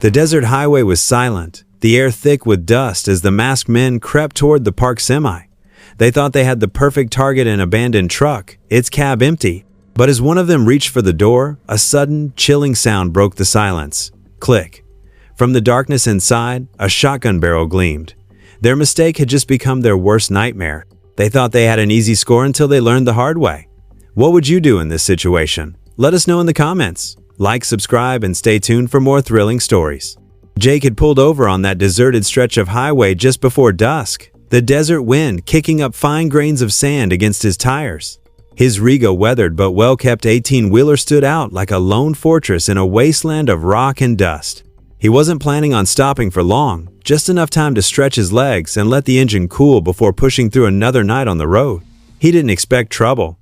The desert highway was silent, the air thick with dust as the masked men crept toward the parked semi. They thought they had the perfect target, an abandoned truck, its cab empty. But as one of them reached for the door, a sudden, chilling sound broke the silence. Click. From the darkness inside, a shotgun barrel gleamed. Their mistake had just become their worst nightmare. They thought they had an easy score until they learned the hard way. What would you do in this situation? Let us know in the comments. Like, subscribe, and stay tuned for more thrilling stories. Jake had pulled over on that deserted stretch of highway just before dusk, the desert wind kicking up fine grains of sand against his tires. His Rego weathered but well-kept 18-wheeler stood out like a lone fortress in a wasteland of rock and dust. He wasn't planning on stopping for long, just enough time to stretch his legs and let the engine cool before pushing through another night on the road. He didn't expect trouble.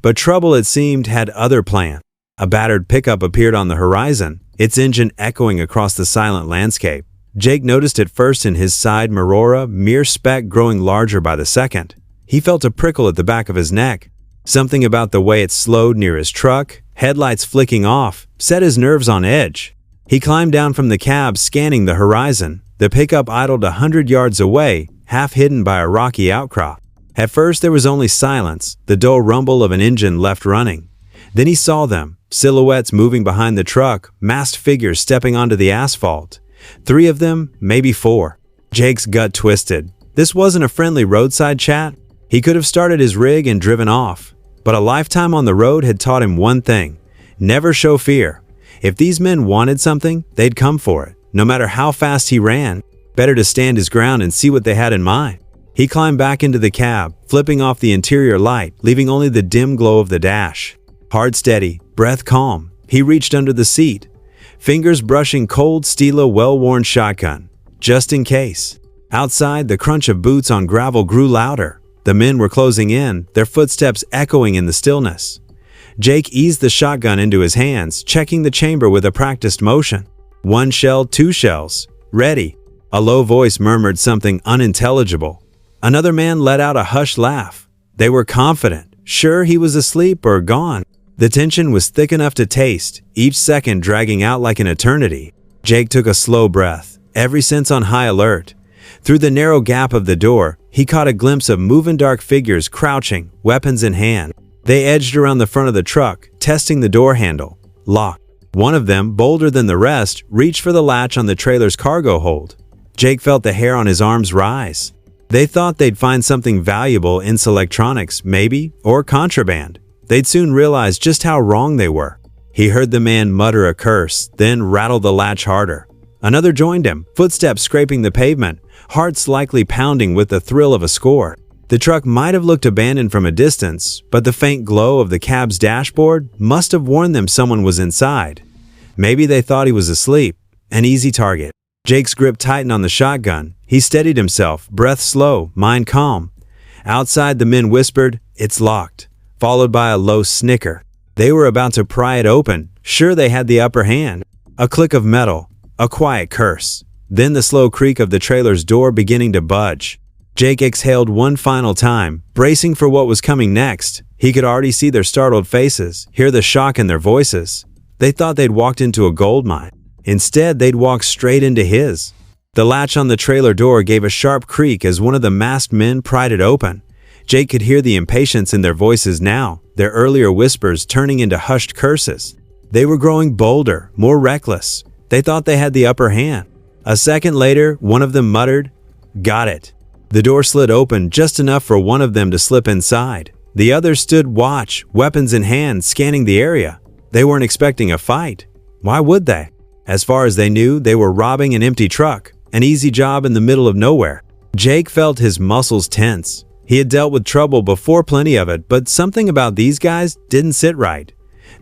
But trouble, it seemed, had other plans. A battered pickup appeared on the horizon, its engine echoing across the silent landscape. Jake noticed it first in his side mirror, mere speck growing larger by the second. He felt a prickle at the back of his neck. Something about the way it slowed near his truck, headlights flicking off, set his nerves on edge. He climbed down from the cab, scanning the horizon. The pickup idled 100 yards away, half hidden by a rocky outcrop. At first there was only silence, the dull rumble of an engine left running. Then he saw them, silhouettes moving behind the truck, masked figures stepping onto the asphalt. 3 of them, maybe 4. Jake's gut twisted. This wasn't a friendly roadside chat. He could have started his rig and driven off. But a lifetime on the road had taught him one thing: never show fear. If these men wanted something, they'd come for it. No matter how fast he ran, better to stand his ground and see what they had in mind. He climbed back into the cab, flipping off the interior light, leaving only the dim glow of the dash. Heart steady, breath calm, he reached under the seat, fingers brushing cold steel, well-worn shotgun, just in case. Outside, the crunch of boots on gravel grew louder. The men were closing in, their footsteps echoing in the stillness. Jake eased the shotgun into his hands, checking the chamber with a practiced motion. 1 shell, 2 shells. Ready. A low voice murmured something unintelligible. Another man let out a hushed laugh. They were confident, sure he was asleep or gone. The tension was thick enough to taste, each second dragging out like an eternity. Jake took a slow breath, every sense on high alert. Through the narrow gap of the door, he caught a glimpse of moving dark figures crouching, weapons in hand. They edged around the front of the truck, testing the door handle. Locked. One of them, bolder than the rest, reached for the latch on the trailer's cargo hold. Jake felt the hair on his arms rise. They thought they'd find something valuable in electronics, maybe, or contraband. They'd soon realize just how wrong they were. He heard the man mutter a curse, then rattle the latch harder. Another joined him, footsteps scraping the pavement, hearts likely pounding with the thrill of a score. The truck might have looked abandoned from a distance, but the faint glow of the cab's dashboard must have warned them someone was inside. Maybe they thought he was asleep, an easy target. Jake's grip tightened on the shotgun. He steadied himself, breath slow, mind calm. Outside, the men whispered, "It's locked," followed by a low snicker. They were about to pry it open, sure they had the upper hand. A click of metal, a quiet curse. Then the slow creak of the trailer's door beginning to budge. Jake exhaled one final time, bracing for what was coming next. He could already see their startled faces, hear the shock in their voices. They thought they'd walked into a gold mine. Instead, they'd walked straight into his. The latch on the trailer door gave a sharp creak as one of the masked men pried it open. Jake could hear the impatience in their voices now, their earlier whispers turning into hushed curses. They were growing bolder, more reckless. They thought they had the upper hand. A second later, one of them muttered, "Got it." The door slid open just enough for one of them to slip inside. The others stood watch, weapons in hand, scanning the area. They weren't expecting a fight. Why would they? As far as they knew, they were robbing an empty truck, an easy job in the middle of nowhere. Jake felt his muscles tense. He had dealt with trouble before, plenty of it, but something about these guys didn't sit right.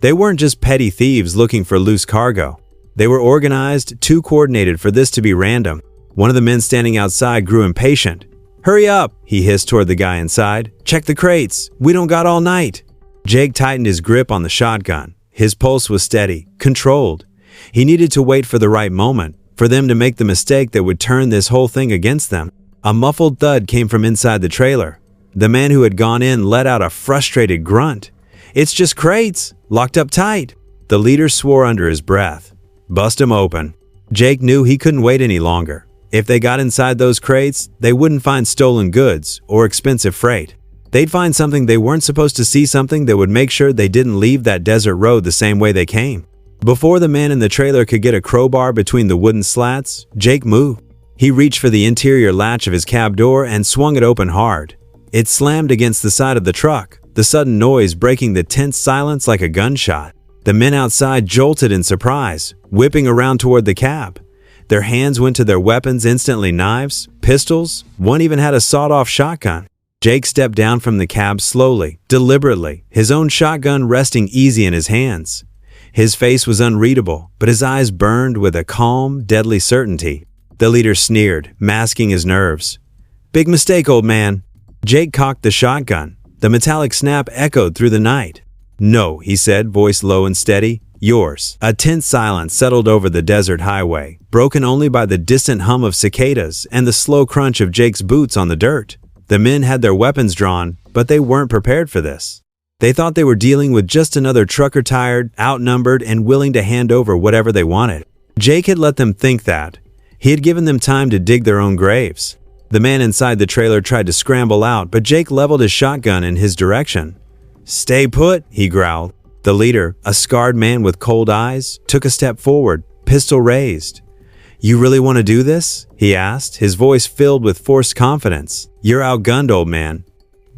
They weren't just petty thieves looking for loose cargo. They were organized, too coordinated for this to be random. One of the men standing outside grew impatient. "Hurry up," he hissed toward the guy inside. "Check the crates. We don't got all night." Jake tightened his grip on the shotgun. His pulse was steady, controlled. He needed to wait for the right moment, for them to make the mistake that would turn this whole thing against them. A muffled thud came from inside the trailer. The man who had gone in let out a frustrated grunt. "It's just crates, locked up tight." The leader swore under his breath. "Bust 'em open." Jake knew he couldn't wait any longer. If they got inside those crates, they wouldn't find stolen goods or expensive freight. They'd find something they weren't supposed to see, something that would make sure they didn't leave that desert road the same way they came. Before the man in the trailer could get a crowbar between the wooden slats, Jake moved. He reached for the interior latch of his cab door and swung it open hard. It slammed against the side of the truck, the sudden noise breaking the tense silence like a gunshot. The men outside jolted in surprise, whipping around toward the cab. Their hands went to their weapons instantly, knives, pistols, one even had a sawed-off shotgun. Jake stepped down from the cab slowly, deliberately, his own shotgun resting easy in his hands. His face was unreadable, but his eyes burned with a calm, deadly certainty. The leader sneered, masking his nerves. "Big mistake, old man." Jake cocked the shotgun. The metallic snap echoed through the night. "No," he said, voice low and steady. "Yours." A tense silence settled over the desert highway, broken only by the distant hum of cicadas and the slow crunch of Jake's boots on the dirt. The men had their weapons drawn, but they weren't prepared for this. They thought they were dealing with just another trucker, tired, outnumbered, and willing to hand over whatever they wanted. Jake had let them think that. He had given them time to dig their own graves. The man inside the trailer tried to scramble out, but Jake leveled his shotgun in his direction. "Stay put," he growled. The leader, a scarred man with cold eyes, took a step forward, pistol raised. "You really want to do this?" he asked, his voice filled with forced confidence. "You're outgunned, old man."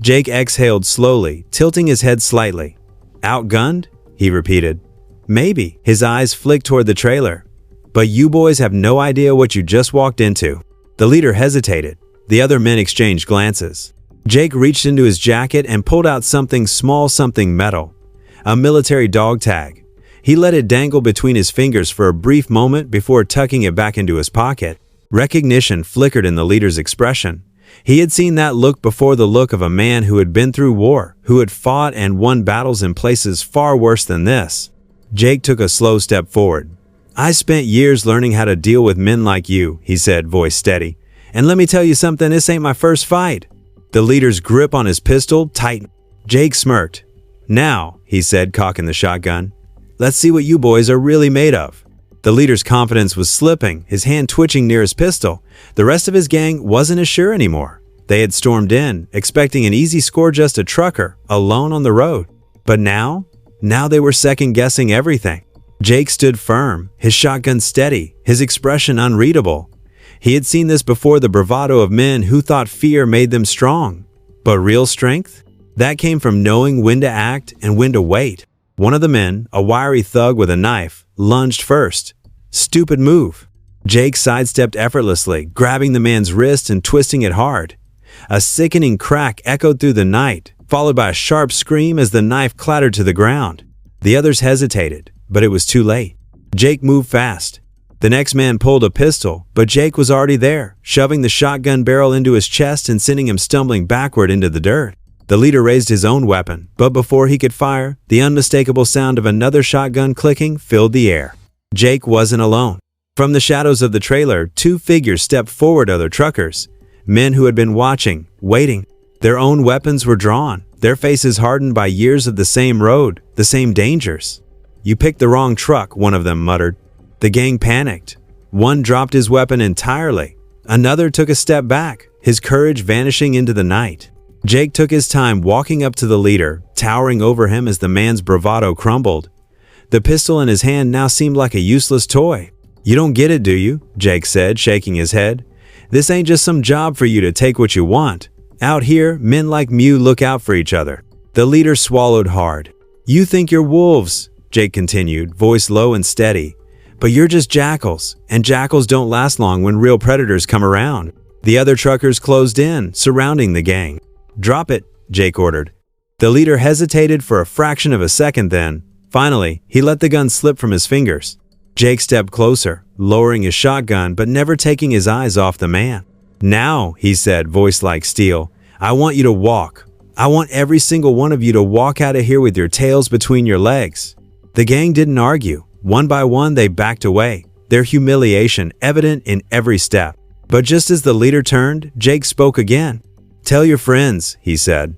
Jake exhaled slowly, tilting his head slightly. "Outgunned?" he repeated. "Maybe." His eyes flicked toward the trailer. "But you boys have no idea what you just walked into." The leader hesitated. The other men exchanged glances. Jake reached into his jacket and pulled out something small, something metal. A military dog tag. He let it dangle between his fingers for a brief moment before tucking it back into his pocket. Recognition flickered in the leader's expression. He had seen that look before, the look of a man who had been through war, who had fought and won battles in places far worse than this. Jake took a slow step forward. "I spent years learning how to deal with men like you," he said, voice steady. "And let me tell you something, this ain't my first fight." The leader's grip on his pistol tightened. Jake smirked. "Now," he said, cocking the shotgun, "let's see what you boys are really made of." The leader's confidence was slipping, his hand twitching near his pistol. The rest of his gang wasn't as sure anymore. They had stormed in, expecting an easy score, just a trucker, alone on the road. But now they were second-guessing everything. Jake stood firm, his shotgun steady, his expression unreadable. He had seen this before, the bravado of men who thought fear made them strong. But real strength? That came from knowing when to act and when to wait. One of the men, a wiry thug with a knife, lunged first. Stupid move. Jake sidestepped effortlessly, grabbing the man's wrist and twisting it hard. A sickening crack echoed through the night, followed by a sharp scream as the knife clattered to the ground. The others hesitated, but it was too late. Jake moved fast. The next man pulled a pistol, but Jake was already there, shoving the shotgun barrel into his chest and sending him stumbling backward into the dirt. The leader raised his own weapon, but before he could fire, the unmistakable sound of another shotgun clicking filled the air. Jake wasn't alone. From the shadows of the trailer, two figures stepped forward, other truckers, men who had been watching, waiting. Their own weapons were drawn, their faces hardened by years of the same road, the same dangers. "You picked the wrong truck," one of them muttered. The gang panicked. One dropped his weapon entirely. Another took a step back, his courage vanishing into the night. Jake took his time walking up to the leader, towering over him as the man's bravado crumbled. The pistol in his hand now seemed like a useless toy. "You don't get it, do you?" Jake said, shaking his head. "This ain't just some job for you to take what you want. Out here, men like you look out for each other." The leader swallowed hard. "You think you're wolves," Jake continued, voice low and steady. "But you're just jackals, and jackals don't last long when real predators come around." The other truckers closed in, surrounding the gang. "Drop it," Jake ordered. The leader hesitated for a fraction of a second, then, finally, he let the gun slip from his fingers. Jake stepped closer, lowering his shotgun but never taking his eyes off the man. "Now," he said, voice like steel, "I want you to walk. I want every single one of you to walk out of here with your tails between your legs." The gang didn't argue. One by one, they backed away, their humiliation evident in every step. But just as the leader turned, Jake spoke again. "Tell your friends," he said.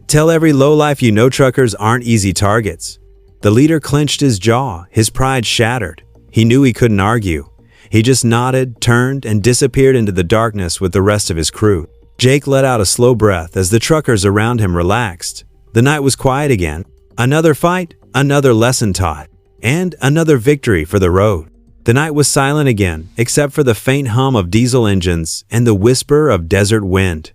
"Tell every lowlife you know truckers aren't easy targets." The leader clenched his jaw, his pride shattered. He knew he couldn't argue. He just nodded, turned, and disappeared into the darkness with the rest of his crew. Jake let out a slow breath as the truckers around him relaxed. The night was quiet again. Another fight, another lesson taught, and another victory for the road. The night was silent again, except for the faint hum of diesel engines and the whisper of desert wind.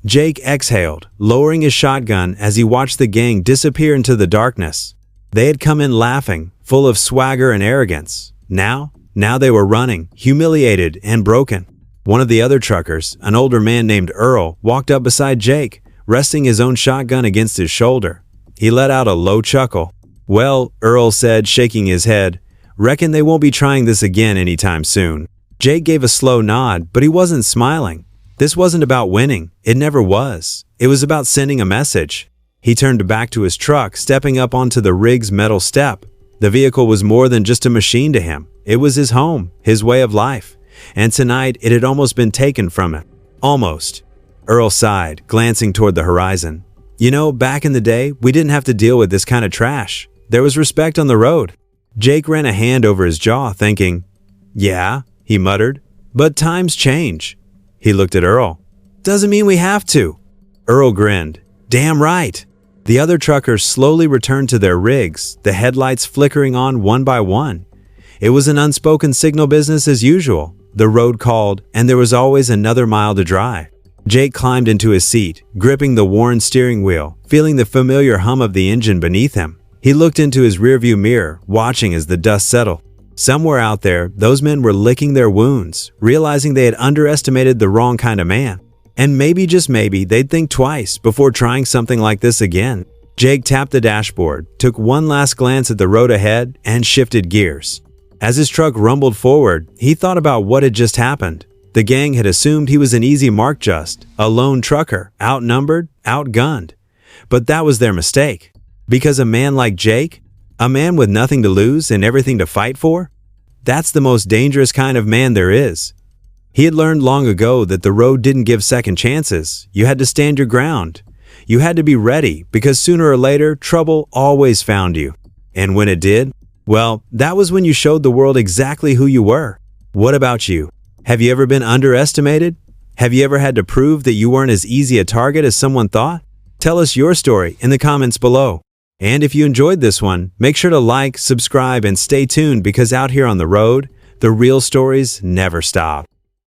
Jake exhaled, lowering his shotgun as he watched the gang disappear into the darkness. They had come in laughing, full of swagger and arrogance. Now they were running, humiliated and broken. One of the other truckers, an older man named Earl, walked up beside Jake, resting his own shotgun against his shoulder. He let out a low chuckle. "Well," Earl said, shaking his head, "reckon they won't be trying this again anytime soon." Jake gave a slow nod, but he wasn't smiling. This wasn't about winning. It never was. It was about sending a message. He turned back to his truck, stepping up onto the rig's metal step. The vehicle was more than just a machine to him. It was his home, his way of life. And tonight, it had almost been taken from him. Almost. Earl sighed, glancing toward the horizon. "You know, back in the day, we didn't have to deal with this kind of trash. There was respect on the road." Jake ran a hand over his jaw, thinking, "Yeah," he muttered, "but times change." He looked at Earl. "Doesn't mean we have to." Earl grinned. "Damn right." The other truckers slowly returned to their rigs, the headlights flickering on one by one. It was an unspoken signal business as usual. The road called, and there was always another mile to drive. Jake climbed into his seat, gripping the worn steering wheel, feeling the familiar hum of the engine beneath him. He looked into his rearview mirror, watching as the dust settled. Somewhere out there, those men were licking their wounds, realizing they had underestimated the wrong kind of man. And maybe, just maybe, they'd think twice before trying something like this again. Jake tapped the dashboard, took one last glance at the road ahead, and shifted gears. As his truck rumbled forward, he thought about what had just happened. The gang had assumed he was an easy mark, just a lone trucker, outnumbered, outgunned. But that was their mistake. Because a man like Jake, a man with nothing to lose and everything to fight for, that's the most dangerous kind of man there is. He had learned long ago that the road didn't give second chances. You had to stand your ground. You had to be ready, because sooner or later, trouble always found you. And when it did, well, that was when you showed the world exactly who you were. What about you? Have you ever been underestimated? Have you ever had to prove that you weren't as easy a target as someone thought? Tell us your story in the comments below. And if you enjoyed this one, make sure to like, subscribe, and stay tuned, because out here on the road, the real stories never stop.